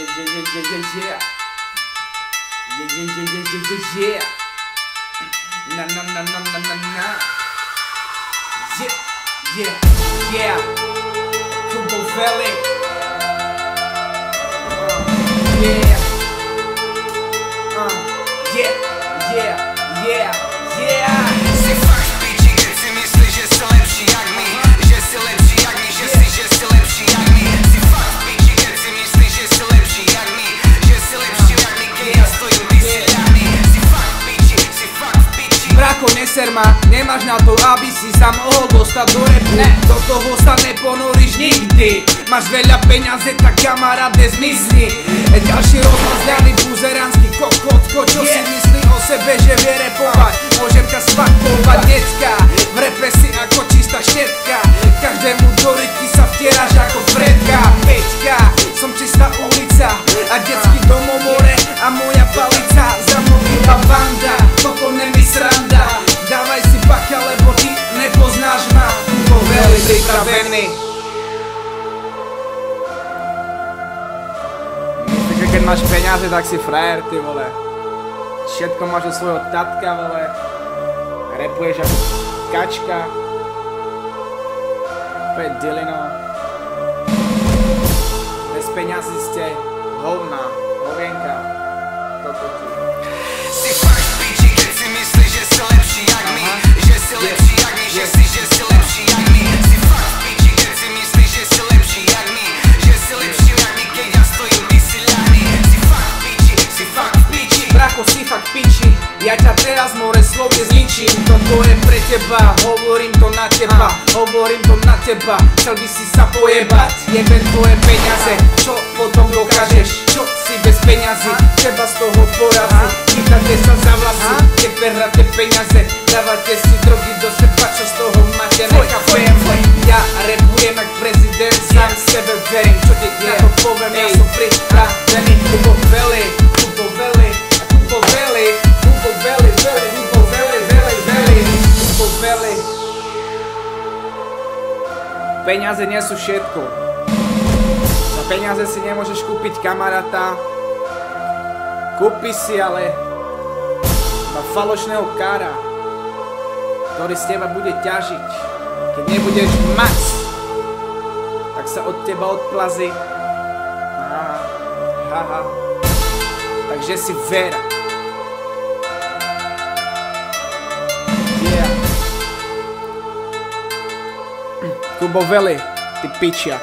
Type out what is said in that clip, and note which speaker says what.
Speaker 1: yeah. Yeah. Na. Yeah. Kubo Valley. Yeah.
Speaker 2: Si fakt piči, keď si myslíš, že si lepší jak my. Že si lepší jak my, že si lepší jak my. Si fakt piči, keď si myslíš, že si lepší jak my. Že si lepší jak my, keď ja stojím vysieľaný. Si fakt piči.
Speaker 1: Brako, neser ma, nemáš na to, aby si sa mohol dostať do repu. Do toho sa neponoríš nikdy. Máš veľa peňaze, tak kamarát nezmysli. Ďalší rozmazľaný buzeránsky kokotko, čo si myslí o sebe, že vie repovať. Môžem ťa spakovať, decka, v repe si ako čistá štetka. Každému do rytky sa vtieraš ako Fredka. Peťka, som čistá ulica a detský domomore a moja palica. Za mnou iba banda, toto nemi sranda. Dávaj si baka, lebo ty nepoznáš ma. Kubo Valley pripravený. Myslíš, že keď máš peniaze, tak si frajer, ty vole. Všetko máš od svojho tatka, vole. Repuješ ako kačka. Opäť dilino. Bez peňazí ste hovna, hovienka. Kokoti.
Speaker 2: Si fakt piči, keď si myslíš, že si lepší jak my. Že si lepší jak my, že si lepší jak my. Si fakt piči, keď si myslíš, že si lepší jak my. Že si lepší jak my, keď ja stojím vysieľaný. Si fakt piči.
Speaker 1: Brako, si fakt piči. Ja ťa teraz more slovne zničím. Toto je pre teba, hovorím to na teba. Chcel by si sa pojebať. Jebem tvoje peniaze, čo potom dokážeš? Čo si bez peňazí, treba z toho poraziť. Chytáte sa za vlasy, keď berráte peniaze. Dávate si drogy do seba, čo z toho máte, nechápem. Ja repujem jak prezident, sám sebe verím. Čo ti na to poviem, ja som pripravený. Kubo Valley. Peniaze nie sú všetko. Za peniaze si nemôžeš kúpiť kamaráta. Kúpi si ale iba falošného kára, ktorý z teba bude ťažiť. Keď nebudeš mať, tak sa od teba odplazí. Takže si ver. Kubo Valley, ty pičia.